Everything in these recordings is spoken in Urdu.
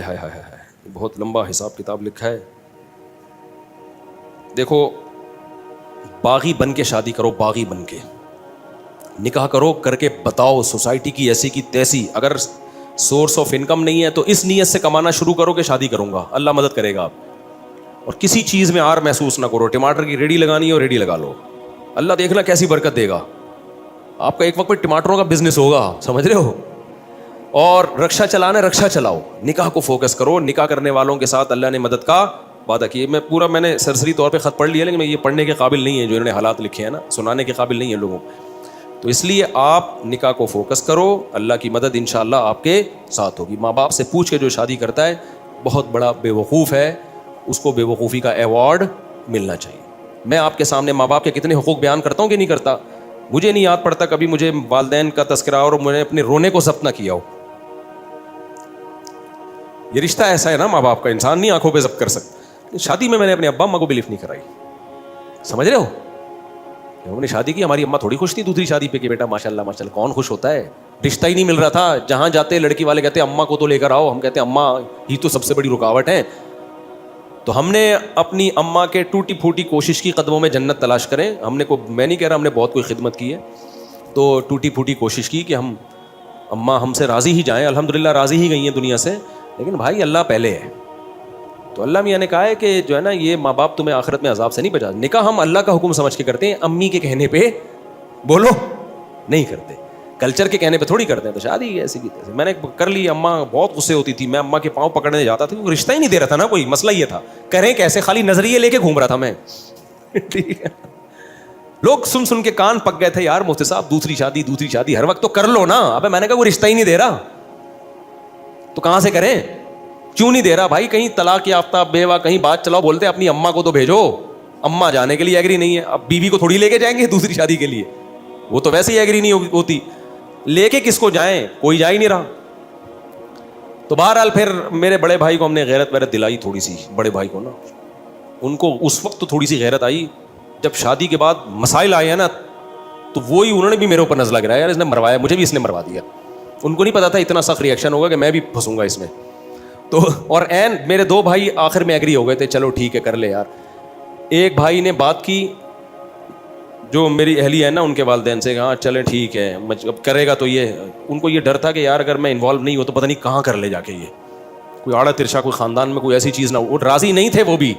ہائے ہائے ہائے، بہت لمبا حساب کتاب لکھا ہے. دیکھو، باغی بن کے شادی کرو، باغی بن کے نکاح کرو، کر کے بتاؤ سوسائٹی کی ایسی کی تیسی. اگر سورس آف انکم نہیں ہے تو اس نیت سے کمانا شروع کرو کہ شادی کروں گا، اللہ مدد کرے گا آپ. اور کسی چیز میں آر محسوس نہ کرو. ٹماٹر کی ریڑھی لگانی ہو ریڑھی لگا لو، اللہ دیکھنا کیسی برکت دے گا. آپ کا ایک وقت پہ ٹماٹروں کا بزنس ہوگا، سمجھ رہے ہو. اور رکشا چلانا، رکشا چلاؤ، نکاح کو فوکس کرو. نکاح کرنے والوں کے ساتھ اللہ نے مدد کا وعدہ کیا. میں نے سرسری طور پہ خط پڑھ لیا، لیکن میں یہ پڑھنے کے قابل نہیں ہے جو انہوں نے حالات لکھے ہیں نا، سنانے کے قابل نہیں ہے لوگوں. تو اس لیے آپ نکاح کو فوکس کرو، اللہ کی مدد انشاءاللہ آپ کے ساتھ ہوگی. ماں باپ سے پوچھ کے جو شادی کرتا ہے بہت بڑا بے وقوف ہے، اس کو بے وقوفی کا ایوارڈ ملنا چاہیے. میں آپ کے سامنے ماں باپ کے کتنے حقوق بیان کرتا ہوں کہ نہیں کرتا. مجھے نہیں یاد پڑتا کبھی مجھے والدین کا تذکرہ اور میں نے اپنے رونے کو ضبط نہ کیا ہو. یہ رشتہ ایسا ہے نا ماں باپ کا، انسان نہیں آنکھوں پہ ضبط کر سکتا. شادی میں نے اپنے ابا اماں کو بلیف نہیں کرائی، سمجھ رہے ہو. ہم نے شادی کی، ہماری اماں تھوڑی خوش تھی دوسری شادی پہ کہ بیٹا ماشاء اللہ ماشاء اللہ. کون خوش ہوتا ہے؟ رشتہ ہی نہیں مل رہا تھا. جہاں جاتے لڑکی والے کہتے اماں کو تو لے کر آؤ، ہم کہتے اماں ہی تو سب سے بڑی رکاوٹ ہے. تو ہم نے اپنی اماں کے ٹوٹی پھوٹی کوشش کی قدموں میں جنت تلاش کریں. میں نہیں کہہ رہا ہم نے بہت کوئی خدمت کی ہے، تو ٹوٹی پھوٹی کوشش کی کہ ہم اماں ہم سے راضی ہی جائیں. الحمدللہ راضی ہی گئی ہیں دنیا سے، لیکن بھائی اللہ پہلے ہے. تو اللہ میاں نے کہا ہے کہ جو ہے نا یہ ماں باپ تمہیں آخرت میں عذاب سے نہیں بچا. نکاح ہم اللہ کا حکم سمجھ کے کرتے ہیں، امی کے کہنے پہ بولو نہیں کرتے، کلچر کے کہنے پہ تھوڑی کرتے ہیں. تو شادی ایسی کی تیسی میں نے کر لی. اماں بہت غصے ہوتی تھی، میں اماں کے پاؤں پکڑنے جاتا تھا، وہ رشتہ ہی نہیں دے رہا تھا نا کوئی. مسئلہ یہ تھا کریں کیسے، خالی نظریے لے کے گھوم رہا تھا میں. ٹھیک ہے، لوگ سن کے کان پک گئے تھے، یار مفتی صاحب دوسری شادی ہر وقت تو کر لو نا. ابے میں نے کہا وہ رشتہ ہی نہیں دے رہا تو کہاں سے کریں. کیوں نہیں دے رہا بھائی؟ کہیں طلاق یافتہ بیوہ کہیں بات چلاؤ، بولتے اپنی اماں کو تو بھیجو. اماں جانے کے لیے ایگری نہیں ہے، اب بیوی کو تھوڑی لے کے جائیں گے دوسری شادی کے لیے، وہ تو ویسے ہی ایگری نہیں ہوتی. لے کے کس کو جائیں، کوئی جا ہی نہیں رہا. تو بہرحال پھر میرے بڑے بھائی کو ہم نے غیرت ویرت دلائی تھوڑی سی. بڑے بھائی کو نا، ان کو اس وقت تو تھوڑی سی غیرت آئی. جب شادی کے بعد مسائل آئے ہیں نا، تو وہی انہوں نے بھی میرے اوپر نزلہ گرایا، یار اس نے مروایا، مجھے بھی اس نے مروا دیا. ان کو نہیں پتا تھا اتنا سخت ریئیکشن ہوگا کہ میں بھی پھنسوں گا اس میں. تو اور این میرے دو بھائی آخر میں ایگری ہو گئے تھے، چلو ٹھیک ہے کر لے یار. ایک بھائی نے بات کی جو میری اہلیہ ہے نا ان کے والدین سے، ہاں چلے ٹھیک ہے اب کرے گا. تو یہ ان کو یہ ڈر تھا کہ یار اگر میں انوالو نہیں ہو تو پتہ نہیں کہاں کر لے جا کے، یہ کوئی آڑا ترشا کوئی خاندان میں کوئی ایسی چیز نہ ہو. وہ راضی نہیں تھے وہ بھی،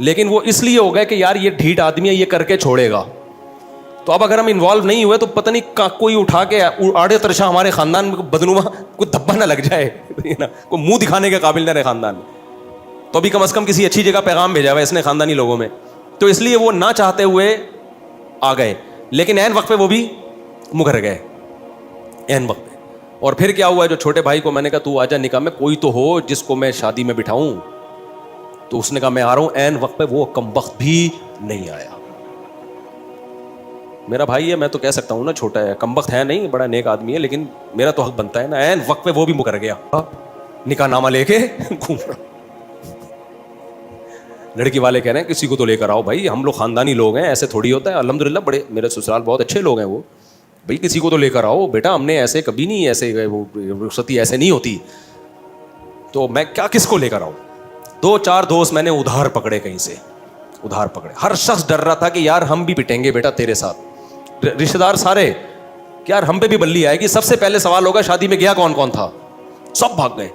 لیکن وہ اس لیے ہو گئے کہ یار یہ ڈھیٹ آدمی ہے، یہ کر کے چھوڑے گا. تو اب اگر ہم انوالو نہیں ہوئے تو پتہ نہیں کوئی اٹھا کے آڑے ترشا ہمارے خاندان میں بدنما کوئی دھبا نہ لگ جائے نا، کوئی منہ دکھانے کے قابل نہ رہے خاندان میں. تو ابھی کم از کم کسی اچھی جگہ پیغام بھیجا ہوا ہے اس نے خاندانی لوگوں میں. تو اس لیے وہ نہ چاہتے ہوئے آ گئے، لیکن عین وقت پہ وہ بھی مکر گئے عین وقت پہ. اور پھر کیا ہوا، جو چھوٹے بھائی کو میں نے کہا تو آجا نکاح میں، کوئی تو ہو جس کو میں شادی میں بٹھاؤں. تو اس نے کہا میں آ رہا ہوں. عین وقت پہ وہ کم وقت بھی نہیں آیا. میرا بھائی ہے، میں تو کہہ سکتا ہوں نا چھوٹا ہے، کم وقت ہے نہیں، بڑا نیک آدمی ہے، لیکن میرا تو حق بنتا ہے نا. عین وقت پہ وہ بھی مکر گیا، نکاح نامہ لے کے گھوم رہا. لڑکی والے کہہ رہے ہیں کسی کو تو لے کر آؤ بھائی، ہم لوگ خاندانی لوگ ہیں، ایسے تھوڑی ہوتا ہے. الحمدللہ بڑے میرے سسرال بہت اچھے لوگ ہیں وہ. بھائی کسی کو تو لے کر آؤ بیٹا، ہم نے ایسے کبھی نہیں، ایسے وہ رخصتی ایسے نہیں ہوتی. تو میں کیا کس کو لے کر آؤں. 2-4 دوست میں نے ادھار پکڑے، کہیں سے ادھار پکڑے. ہر شخص ڈر رہا تھا کہ یار ہم بھی پٹیں گے بیٹا تیرے ساتھ. رشتے دار سارے کہ یار ہم پہ بھی بلی آئے گی. سب سے پہلے سوال ہوگا شادی میں گیا کون کون تھا. سب بھاگ گئے.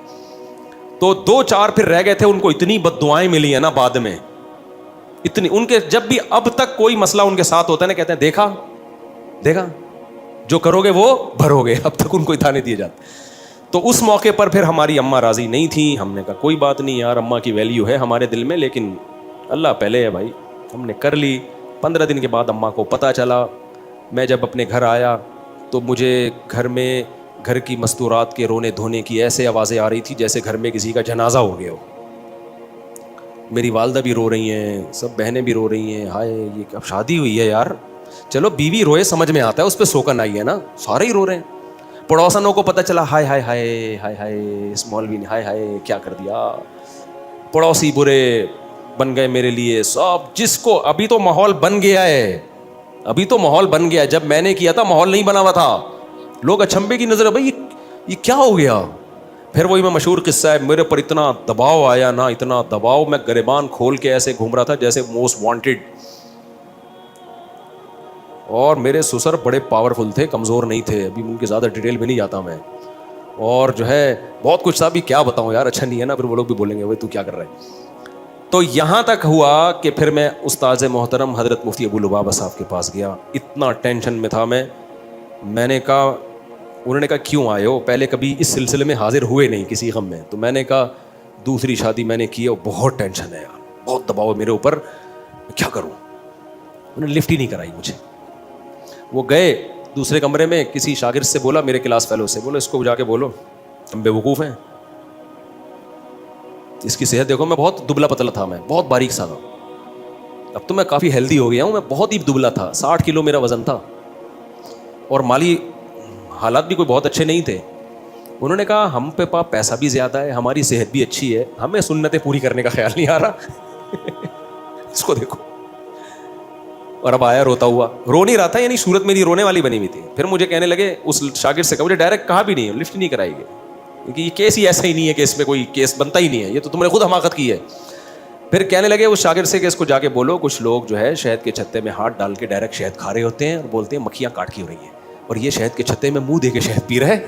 تو 2-4 پھر رہ گئے تھے. ان کو اتنی بد دعائیں ملی ہیں نا بعد میں، اتنی. ان کے جب بھی اب تک کوئی مسئلہ ان کے ساتھ ہوتا ہے نا، کہتے ہیں دیکھا جو کرو گے وہ بھرو گے. اب تک ان کو اتانے دیے جاتے. تو اس موقع پر پھر ہماری اماں راضی نہیں تھیں. ہم نے کہا کوئی بات نہیں یار، اماں کی ویلیو ہے ہمارے دل میں، لیکن اللہ پہلے ہے بھائی. ہم نے کر لی. 15 دن کے بعد اماں کو پتہ چلا. میں جب اپنے گھر آیا تو مجھے گھر کی مستورات کے رونے دھونے کی ایسے آوازیں آ رہی تھی جیسے گھر میں کسی کا جنازہ ہو گیا ہو. میری والدہ بھی رو رہی ہیں، سب بہنیں بھی رو رہی ہیں. ہائے یہ اب شادی ہوئی ہے یار. چلو بیوی روئے سمجھ میں آتا ہے، اس پہ سوکن آئی ہے نا، سارے ہی رو رہے ہیں. پڑوسنوں کو پتہ چلا، ہائے ہائے ہائے ہائے ہائے اس مولوی نے ہائے ہائے کیا کر دیا. پڑوسی برے بن گئے میرے لیے سب. جس کو ابھی تو ماحول بن گیا ہے، ابھی تو ماحول بن گیا. جب میں نے کیا تھا ماحول نہیں بنا ہوا تھا. لوگ اچھمبے کی نظر، بھائی یہ کیا ہو گیا. پھر وہی میں مشہور قصہ ہے, میرے پر اتنا دباؤ آیا نا, اتنا دباؤ, میں گریبان کھول کے ایسے گھوم رہا تھا جیسے موسٹ وانٹیڈ. اور میرے سسر بڑے پاورفل تھے, کمزور نہیں تھے, ابھی ان کی زیادہ ڈیٹیل میں نہیں جاتا میں. اور جو ہے بہت کچھ تھا, بھی کیا بتاؤں یار, اچھا نہیں ہے نا, پھر وہ لوگ بھی بولیں گے بھائی تو کیا کر رہا ہے. تو یہاں تک ہوا کہ پھر میں استاذ محترم حضرت مفتی ابو لبابہ صاحب کے پاس گیا. اتنا ٹینشن میں تھا میں نے کہا, انہوں نے کہا کیوں آئے ہو, پہلے کبھی اس سلسلے میں حاضر ہوئے نہیں کسی غم میں. تو میں نے کہا دوسری شادی میں نے کی ہے, بہت ٹینشن ہے یار, بہت دباؤ ہے میرے اوپر, کیا کروں. انہوں نے لفٹ ہی نہیں کرائی مجھے. وہ گئے دوسرے کمرے میں, کسی شاگرد سے بولا, میرے کلاس فیلو سے, بولو اس کو جا کے بولو ہم بے وقوف ہیں, اس کی صحت دیکھو. میں بہت دبلا پتلا تھا, میں بہت باریک سا تھا, اب تو میں کافی ہیلدی ہو گیا ہوں. میں بہت ہی دبلا تھا, 60 کلو میرا وزن تھا, اور مالی حالات بھی کوئی بہت اچھے نہیں تھے. انہوں نے کہا ہم پہ پاس پیسہ بھی زیادہ ہے, ہماری صحت بھی اچھی ہے, ہمیں سنتیں پوری کرنے کا خیال نہیں آ رہا. اس کو دیکھو. اور اب آیا روتا ہوا, رو نہیں رہا تھا, یعنی صورت میری رونے والی بنی ہوئی تھی. پھر مجھے کہنے لگے, اس شاگرد سے کہا, مجھے ڈائریکٹ کہا بھی نہیں, لفٹ نہیں کرائی گئی, کیونکہ یہ کیس ہی ایسا ہی نہیں ہے کہ اس میں کوئی کیس بنتا ہی نہیں ہے, یہ تو تم نے خود حماقت کی ہے. پھر کہنے لگے اس شاگرد سے کہ اس کو جا کے بولو, کچھ لوگ جو ہے شہد کے چھتے میں ہاتھ ڈال کے ڈائریکٹ شہد کھا رہے ہوتے ہیں, اور بولتے ہیں مکھیاں کاٹ کی ہو رہی ہیں, اور یہ شہد کے چھتے میں منہ دے کے شہد پی رہے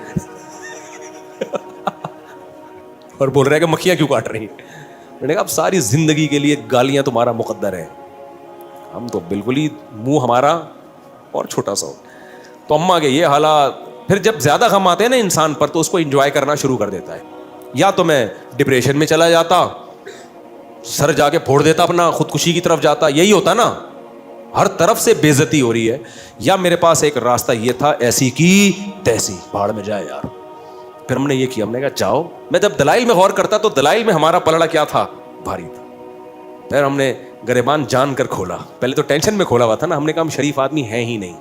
اور بول رہے کہ مکھیاں کیوں کاٹ رہی ہیں. میں نے کہا اب ساری زندگی کے لیے گالیاں تمہارا مقدر ہے, ہم تو بالکل ہی منہ ہمارا اور چھوٹا سا ہو. تو اماں کے یہ حالات. پھر جب زیادہ غم آتے ہیں نا انسان پر, تو اس کو انجوائے کرنا شروع کر دیتا ہے. یا تو میں ڈپریشن میں چلا جاتا, سر جا کے پھوڑ دیتا اپنا, خودکشی کی طرف جاتا, یہی ہوتا نا, ہر طرف سے بے عزتی ہو رہی ہے. یا میرے پاس ایک راستہ یہ تھا, ایسی کی تیسی, بھاڑ میں جائے یار. پھر ہم نے یہ کیا, ہم نے کہا جاؤ. میں جب دلائل میں غور کرتا تو دلائل میں ہمارا پلڑا کیا تھا, بھاری تھا. پھر ہم نے گریبان جان کر کھولا. پہلے تو ٹینشن میں کھولا ہوا تھا نا, ہم نے کہا ہم شریف آدمی ہیں ہی نہیں.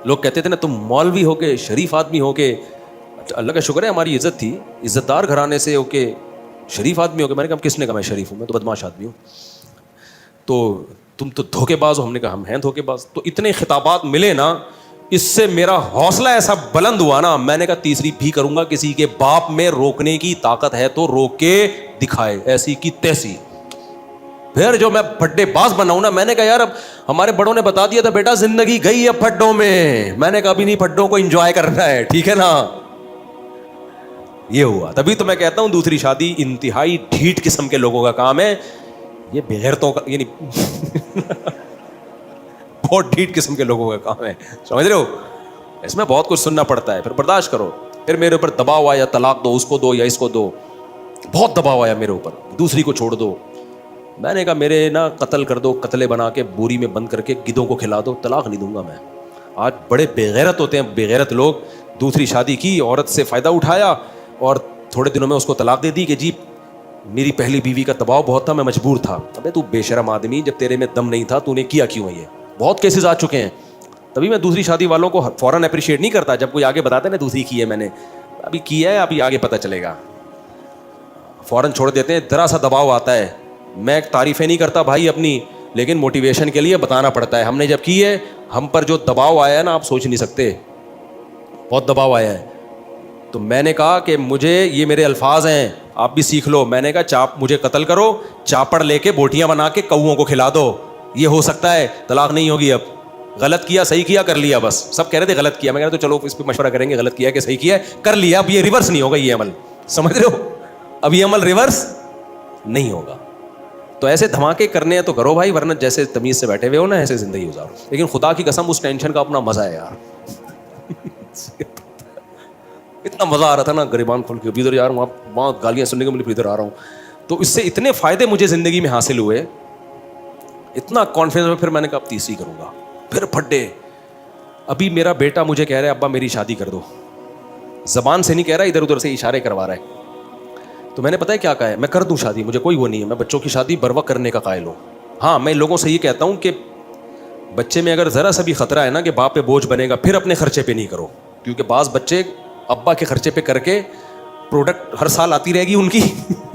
لوگ کہتے تھے نا تم مولوی ہو کے, شریف آدمی ہو کے, اللہ کا شکر ہے ہماری عزت تھی, عزت دار گھرانے سے ہو کے شریف آدمی ہو کے. میں نے کہا کس نے کہا میں شریف ہوں, میں تو بدماش آدمی ہوں. تو تم تو دھوکے باز ہو. ہم نے کہا ہم ہیں دھوکے باز. تو اتنے خطابات ملے نا, اس سے میرا حوصلہ ایسا بلند ہوا نا, میں نے کہا تیسری بھی کروں گا, کسی کے باپ میں روکنے کی طاقت ہے تو روک کے دکھائے, ایسی کی تیسی. پھر جو میں پھڈے باز بنا ہوں نا, میں نے کہا یار اب ہمارے بڑوں نے بتا دیا تھا بیٹا زندگی گئی ہے پھڈوں میں, میں نے کہا ابھی نہیں, پھڈوں کو انجوائے کرنا ہے, ٹھیک ہے نا. یہ ہوا. تبھی تو میں کہتا ہوں دوسری شادی انتہائی ڈھیٹ قسم کے لوگوں کا کام ہے, یہ بغیرتوں کا, یعنی بہت ڈھیٹ قسم کے لوگوں کا کام ہے, سمجھ رہے ہو. اس میں بہت کچھ سننا پڑتا ہے, پھر برداشت کرو. پھر میرے اوپر دباؤ آیا, طلاق دو, اس کو دو یا اس کو دو, بہت دباؤ آیا میرے اوپر, دوسری کو چھوڑ دو. میں نے کہا میرے نا قتل کر دو, قتلے بنا کے بوری میں بند کر کے گدوں کو کھلا دو, طلاق نہیں دوں گا میں. آج بڑے بے غیرت ہوتے ہیں, بے غیرت لوگ. دوسری شادی کی, عورت سے فائدہ اٹھایا, اور تھوڑے دنوں میں اس کو طلاق دے دی کہ جی میری پہلی بیوی کا دباؤ بہت تھا, میں مجبور تھا. ابے تو بے شرم آدمی, جب تیرے میں دم نہیں تھا تو نے کیا کیوں ہے؟ یہ بہت کیسز آ چکے ہیں. تبھی میں دوسری شادی والوں کو فوراً اپریشیٹ نہیں کرتا جب کوئی آگے بتاتا ہے نا دوسری کی ہے میں نے, ابھی کی ہے, ابھی آگے پتہ چلے گا, فوراً چھوڑ دیتے ہیں. ذرا سا دباؤ آتا ہے, میں تعریفیں نہیں کرتا بھائی اپنی, لیکن موٹیویشن کے لیے بتانا پڑتا ہے. ہم نے جب کی ہے, ہم پر جو دباؤ آیا ہے نا آپ سوچ نہیں سکتے, بہت دباؤ آیا ہے. تو میں نے کہا کہ مجھے یہ میرے الفاظ ہیں, آپ بھی سیکھ لو. میں نے کہا مجھے قتل کرو, چاپڑ لے کے بوٹیاں بنا کے کوؤں کو کھلا دو, یہ ہو سکتا ہے, طلاق نہیں ہوگی. اب غلط کیا, صحیح کیا, کر لیا, بس. سب کہہ رہے تھے غلط کیا, میں کہہ رہا تو چلو اس پہ مشورہ کریں گے, غلط کیا کہ صحیح کیا ہے, کر لیا. اب یہ ریورس نہیں ہوگا, یہ عمل, سمجھ رہے ہو, اب یہ عمل ریورس نہیں ہوگا. تو ایسے دھماکے کرنے ہیں تو کرو بھائی, ورنہ جیسے تمیز سے بیٹھے ہوئے ہو نا ایسے زندگی گزارو. لیکن خدا کی قسم اس ٹینشن کا اپنا مزہ ہے یار. اتنا مزہ آ رہا تھا نا گریبان کھول کے, ادھر یار وہاں گالیاں سننے کو ملی, ادھر آ رہا ہوں. تو اس سے اتنے فائدے مجھے زندگی میں حاصل ہوئے, اتنا کانفیڈنس میں. پھر میں نے کہا اب تیسری کروں گا. پھر پھڈے. ابھی میرا بیٹا مجھے کہہ رہا ہے ابا میری شادی کر دو, زبان سے نہیں کہہ رہا, ادھر ادھر سے اشارے کروا رہا ہے. تو میں نے پتہ ہے کیا کہا ہے, میں کر دوں شادی, مجھے کوئی وہ نہیں ہے, میں بچوں کی شادی بر وقت کرنے کا قائل ہوں. ہاں میں لوگوں سے یہ کہتا ہوں کہ بچے میں اگر ذرا سا بھی خطرہ ہے نا کہ باپ پہ بوجھ بنے گا, پھر اپنے خرچے پہ نہیں کرو. کیونکہ بعض بچے ابا کے خرچے پہ کر کے پروڈکٹ ہر سال آتی رہے گی ان کی,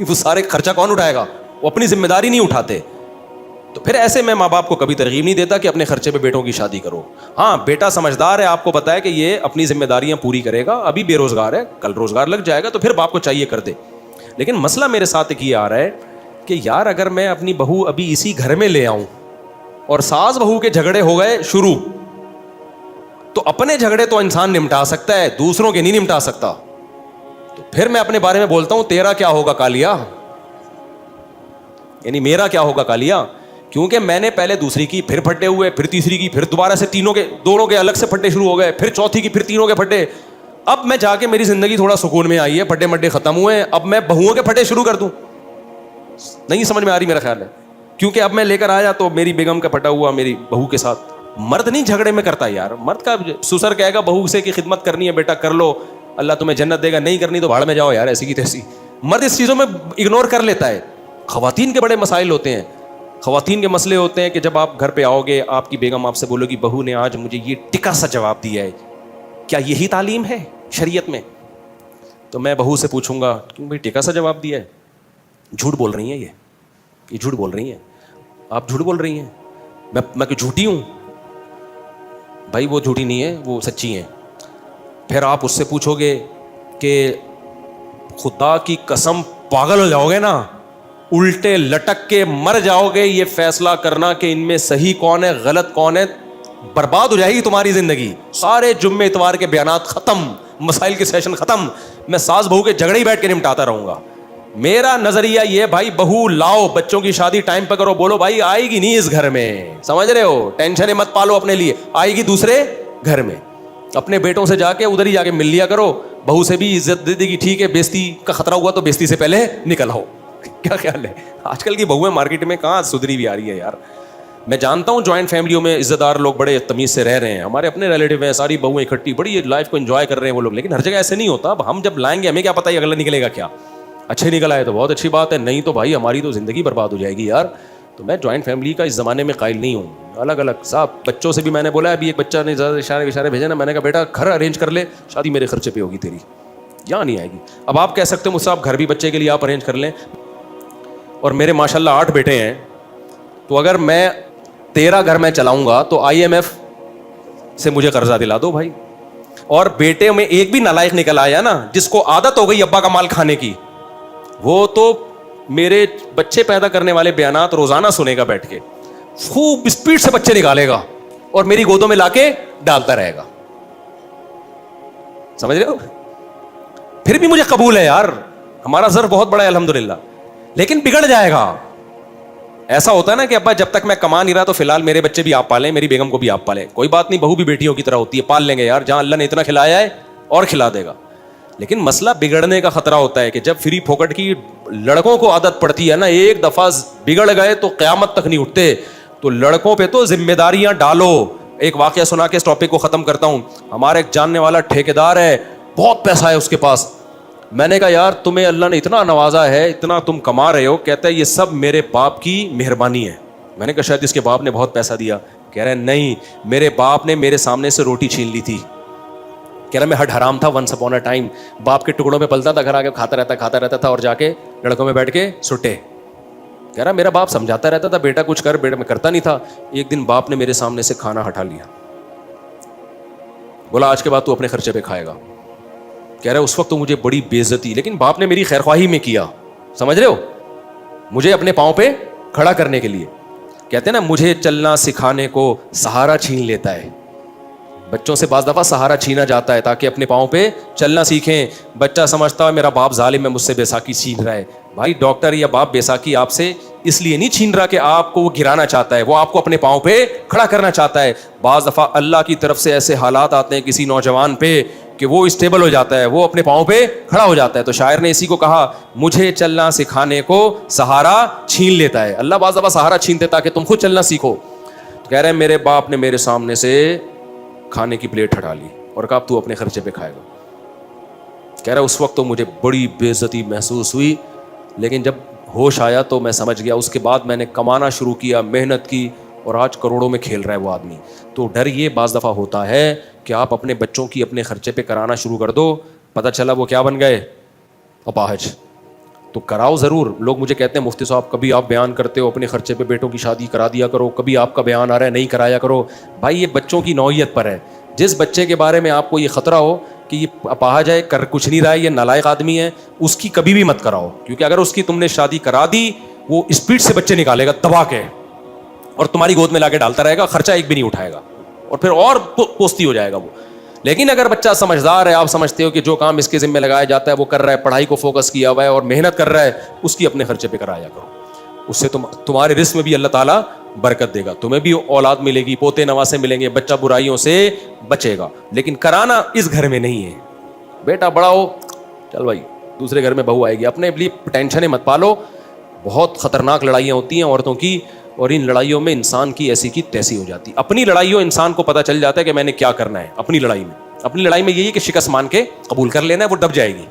وہ سارے خرچہ کون اٹھائے گا, وہ اپنی ذمہ داری نہیں اٹھاتے. تو پھر ایسے میں ماں باپ کو کبھی ترغیب نہیں دیتا کہ اپنے خرچے پہ بیٹوں کی شادی کرو. ہاں بیٹا سمجھدار ہے, آپ کو پتا ہے کہ یہ اپنی ذمہ داریاں پوری کرے گا, ابھی بے روزگار ہے, کل روزگار لگ جائے گا, تو پھر باپ کو چاہیے کر دے. لیکن مسئلہ میرے ساتھ ایک یہ آ رہا ہے کہ یار اگر میں اپنی بہو ابھی اسی گھر میں لے آؤں اور ساس بہو کے جھگڑے ہو گئے شروع, تو اپنے جھگڑے تو انسان نمٹا سکتا ہے, دوسروں کے نہیں نمٹا سکتا. تو پھر میں اپنے بارے میں بولتا ہوں تیرا کیا ہوگا کالیا, یعنی میرا کیا ہوگا کالیا, کیونکہ میں نے پہلے دوسری کی, پھر پھٹے ہوئے, پھر تیسری کی, پھر دوبارہ سے دونوں کے الگ سے پھٹے شروع ہو گئے, پھر چوتھی کی, پھر تینوں کے پھٹے. اب میں جا کے میری زندگی تھوڑا سکون میں آئی ہے, پھٹے مڈے ختم ہوئے, اب میں بہوؤں کے پھٹے شروع کر دوں, نہیں سمجھ میں آ رہی میرا خیال ہے. کیونکہ اب میں لے کر آیا تو میری بیگم کا پھٹا ہوا میری بہو کے ساتھ. مرد نہیں جھگڑے میں کرتا یار, مرد کا سسر کہے گا بہو سے کہ خدمت کرنی ہے بیٹا کر لو, اللہ تمہیں جنت دے گا, نہیں کرنی تو بھاڑ میں جاؤ یار, ایسی کی تیسی. مرد اس چیزوں میں اگنور کر لیتا ہے. خواتین کے بڑے مسائل ہوتے ہیں, خواتین کے مسئلے ہوتے ہیں کہ جب آپ گھر پہ آؤ گے, آپ کی بیگم آپ سے بولو گی بہو نے آج مجھے یہ ٹکا سا جواب دیا ہے, کیا یہی تعلیم ہے شریعت میں؟ تو میں بہو سے پوچھوں گا کیوں بھائی ٹکا سا جواب دیا ہے, جھوٹ بول رہی ہیں یہ جھوٹ بول رہی ہیں, آپ جھوٹ بول رہی ہیں, میں کہ جھوٹی ہوں؟ بھائی وہ جھوٹی نہیں ہے, وہ سچی ہیں. پھر آپ اس سے پوچھو گے کہ خدا کی قسم پاگل ہو جاؤ گے نا, الٹے لٹک کے مر جاؤ گے یہ فیصلہ کرنا کہ ان میں صحیح کون ہے غلط کون ہے, برباد ہو جائے گی تمہاری زندگی. سارے جمعے اتوار کے بیانات ختم, مسائل کے سیشن ختم, میں ساس بہو کے جھگڑے ہی بیٹھ کے نمٹاتا رہوں گا. میرا نظریہ یہ بھائی بہو لاؤ, بچوں کی شادی ٹائم پہ کرو, بولو بھائی آئے گی نہیں اس گھر میں, سمجھ رہے ہو, ٹینشن مت پالو اپنے لیے, آئے گی دوسرے گھر میں. اپنے بیٹوں سے جا کے ادھر ہی جا کے مل لیا کرو, بہو سے بھی عزت دے دے گی, ٹھیک ہے بیزتی کا خطرہ ہوا تو بیزتی سے پہلے نکل آؤ. کیا خیال ہے؟ آج کل کی بہویں مارکیٹ میں کہاں سدھری بھی آ رہی ہے یار. میں جانتا ہوں جوائنٹ فیملیوں میں عزت دار لوگ بڑے تمیز سے رہ رہے ہیں, ہمارے اپنے ریلیٹیو ہیں, ساری بہویں اکٹھی بڑی لائف کو انجوائے کر رہے ہیں وہ لوگ, لیکن ہر جگہ ایسے نہیں ہوتا. اب ہم جب لائیں گے ہمیں کیا پتہ یہ اگلا نکلے گا کیا, اچھے نکل آئے تو بہت اچھی بات ہے, نہیں تو بھائی ہماری تو زندگی برباد ہو جائے گی یار. تو میں جوائنٹ فیملی کا اس زمانے میں قائل نہیں ہوں. الگ الگ صاحب بچوں سے بھی میں نے بولا, ابھی ایک بچہ نے اشارے بھیجے نا, میں نے کہا بیٹا گھر ارینج کر لے, شادی میرے خرچے پہ ہوگی تیری, یہاں نہیں آئے گی. اب آپ کہہ سکتے ہو مجھ سے آپ گھر بھی بچے کے لیے آپ ارینج کر لیں, اور میرے ماشاء اللہ 8 بیٹے ہیں, تو اگر میں 13 گھر میں چلاؤں گا تو IMF سے مجھے قرضہ دلا دو بھائی. اور بیٹے میں ایک بھی نالائق نکل آیا نا جس کو عادت ہو گئی ابا کا مال کھانے کی, وہ تو میرے بچے پیدا کرنے والے بیانات روزانہ سنے گا بیٹھ کے, خوب اسپیڈ سے بچے نکالے گا اور میری گودوں میں لا کے ڈالتا رہے گا. سمجھ رہے ہو؟ پھر بھی مجھے قبول ہے یار, ہمارا ظرف بہت بڑا ہے الحمدللہ, لیکن بگڑ جائے گا. ایسا ہوتا ہے نا کہ ابا جب تک میں کما نہیں رہا تو فی الحال میرے بچے بھی آپ پالیں, میری بیگم کو بھی آپ پالیں, کوئی بات نہیں, بہو بھی بیٹیوں کی طرح ہوتی ہے, پال لیں گے یار, جہاں اللہ نے اتنا کھلایا ہے اور کھلا دے گا. لیکن مسئلہ بگڑنے کا خطرہ ہوتا ہے کہ جب فری پھوکٹ کی لڑکوں کو عادت پڑتی ہے نا, ایک دفعہ بگڑ گئے تو قیامت تک نہیں اٹھتے. تو لڑکوں پہ تو ذمہ داریاں ڈالو. ایک واقعہ سنا کے اس ٹاپک کو ختم کرتا ہوں. ہمارا ایک جاننے والا ٹھیکیدار ہے, بہت پیسہ ہے اس کے پاس. میں نے کہا یار تمہیں اللہ نے اتنا نوازا ہے, اتنا تم کما رہے ہو, کہتا ہے یہ سب میرے باپ کی مہربانی ہے. میں نے کہا شاید اس کے باپ نے بہت پیسہ دیا. کہہ رہے نہیں, میرے باپ نے میرے سامنے سے روٹی چھین لی تھی. کہہ رہا میں ہٹ حرام تھا ونس اپون اے ٹائم, باپ کے ٹکڑوں میں پلتا تھا, گھر آ کے کھاتا رہتا تھا اور جا کے لڑکوں میں بیٹھ کے سٹے. کہہ رہا میرا باپ سمجھاتا رہتا تھا بیٹا کچھ کر, بیٹا میں کرتا نہیں تھا. ایک دن باپ نے میرے سامنے سے کھانا ہٹا لیا, بولا آج کے بعد تو اپنے خرچے پہ کھائے گا. کہہ رہا اس وقت تو مجھے بڑی بے عزتی, لیکن باپ نے میری خیر خواہی میں کیا, سمجھ رہے ہو, مجھے اپنے پاؤں پہ کھڑا کرنے کے لیے. کہتے ہیں نا مجھے چلنا سکھانے کو سہارا چھین لیتا ہے. بچوں سے بعض دفعہ سہارا چھینا جاتا ہے تاکہ اپنے پاؤں پہ چلنا سیکھیں. بچہ سمجھتا ہے میرا باپ ظالم ہے, مجھ سے بیساکھی چھین رہا ہے. بھائی ڈاکٹر یا باپ بیساکھی آپ سے اس لیے نہیں چھین رہا کہ آپ کو وہ گرانا چاہتا ہے, وہ آپ کو اپنے پاؤں پہ کھڑا کرنا چاہتا ہے. بعض دفعہ اللہ کی طرف سے ایسے حالات آتے ہیں کسی نوجوان پہ کہ وہ اسٹیبل ہو جاتا ہے, وہ اپنے پاؤں پہ کھڑا ہو جاتا ہے. تو شاعر نے اسی کو کہا مجھے چلنا سکھانے کو سہارا چھین لیتا ہے. اللہ بعض دفعہ سہارا چھینتے تاکہ تم خود چلنا سیکھو. تو کہہ رہے ہیں میرے باپ نے میرے سامنے سے کھانے کی پلیٹ ہٹا لی اور کہا تو اپنے خرچے پہ کھائے گا. کہہ رہا اس وقت تو مجھے بڑی بے عزتی محسوس ہوئی, لیکن جب ہوش آیا تو میں سمجھ گیا. اس کے بعد میں نے کمانا شروع کیا, محنت کی, اور آج کروڑوں میں کھیل رہا ہے وہ آدمی. تو ڈر یہ بعض دفعہ ہوتا ہے کہ آپ اپنے بچوں کی اپنے خرچے پہ کرانا شروع کر دو, پتہ چلا وہ کیا بن گئے, اپاہج. تو کراؤ ضرور. لوگ مجھے کہتے ہیں مفتی صاحب کبھی آپ بیان کرتے ہو اپنے خرچے پہ بیٹوں کی شادی کرا دیا کرو, کبھی آپ کا بیان آ رہا ہے نہیں کرایا کرو. بھائی یہ بچوں کی نوعیت پر ہے. جس بچے کے بارے میں آپ کو یہ خطرہ ہو کہ یہ پاہا جائے کر کچھ نہیں رہا ہے, یہ نالائق آدمی ہے, اس کی کبھی بھی مت کراؤ. کیونکہ اگر اس کی تم نے شادی کرا دی, وہ اسپیڈ سے بچے نکالے گا دبا کے, اور تمہاری گود میں لا کے ڈالتا رہے گا, خرچہ ایک بھی نہیں اٹھائے گا, اور پھر اور پوستی ہو جائے گا وہ. لیکن اگر بچہ سمجھدار ہے, آپ سمجھتے ہو کہ جو کام اس کے ذمہ لگایا جاتا ہے وہ کر رہا ہے, پڑھائی کو فوکس کیا ہوا ہے اور محنت کر رہا ہے, اس کی اپنے خرچے پہ کرایا کرو. اس سے تمہارے رزق میں بھی اللہ تعالیٰ برکت دے گا, تمہیں بھی اولاد ملے گی, پوتے نواسے ملیں گے, بچہ برائیوں سے بچے گا. لیکن کرانا اس گھر میں نہیں ہے. بیٹا بڑا ہو, چل بھائی دوسرے گھر میں بہو آئے گی, اپنے لیے ٹینشنیں مت پالو. بہت خطرناک لڑائیاں ہوتی ہیں عورتوں کی, اور ان لڑائیوں میں انسان کی ایسی کی تیسی ہو جاتی. اپنی لڑائیوں انسان کو پتہ چل جاتا ہے کہ میں نے کیا کرنا ہے اپنی لڑائی میں. اپنی لڑائی میں یہی ہے کہ شکست مان کے قبول کر لینا ہے, وہ دب جائے گی.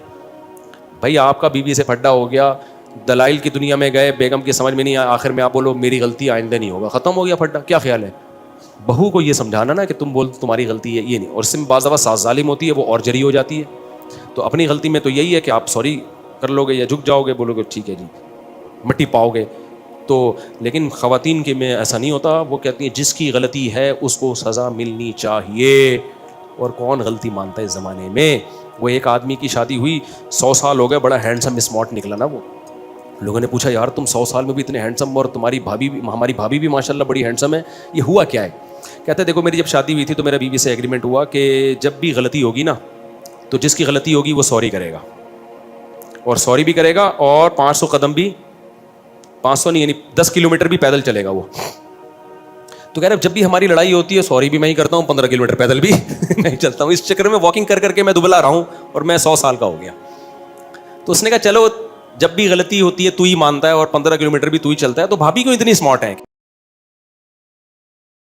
بھائی آپ کا بیوی سے پھڈا ہو گیا, دلائل کی دنیا میں گئے, بیگم کی سمجھ میں نہیں آیا, آخر میں آپ بولو میری غلطی آئندہ نہیں ہوگا, ختم ہو گیا پھڈا. کیا خیال ہے؟ بہو کو یہ سمجھانا نا کہ تم بول تمہاری غلطی ہے, یہ نہیں. اور اس میں بعض دفعہ ساس ظالم ہوتی ہے, وہ اور جری ہو جاتی ہے. تو اپنی غلطی میں تو یہی ہے کہ آپ سوری کر لو گے یا جھک جاؤ گے, بولو گے ٹھیک ہے جی, مٹی پاؤ گے. تو لیکن خواتین کے میں ایسا نہیں ہوتا. وہ کہتی ہیں جس کی غلطی ہے اس کو سزا ملنی چاہیے. اور کون غلطی مانتا ہے اس زمانے میں؟ وہ ایک آدمی کی شادی ہوئی, 100 سال ہو گئے, بڑا ہینڈسم اسمارٹ نکلا نا وہ. لوگوں نے پوچھا یار تم 100 سال میں بھی اتنے ہینڈسم, اور تمہاری بھابھی بھی, ہماری بھابھی بھی ماشاء اللہ بڑی ہینڈسم ہے, یہ ہوا کیا ہے؟ کہتے ہیں دیکھو میری جب شادی ہوئی تھی تو میرا بیوی سے ایگریمنٹ ہوا کہ جب بھی غلطی ہوگی نا تو جس کی غلطی ہوگی وہ سوری کرے گا, اور سوری بھی کرے گا, اور 500 قدم بھی, 500 نہیں یعنی 10 کلومیٹر بھی پیدل چلے گا وہ. تو کہہ رہے جب بھی ہماری لڑائی ہوتی ہے سوری بھی میں ہی کرتا ہوں, 15 کلومیٹر پیدل بھی میں چلتا ہوں. اس چکر میں واکنگ کر کر کے میں دبلا رہا ہوں, اور میں 100 سال کا ہو گیا. تو اس نے کہا چلو جب بھی غلطی ہوتی ہے تو ہی مانتا ہے, اور 15 کلومیٹر بھی تو ہی چلتا ہے, تو بھابھی کیوں اتنی اسمارٹ ہے؟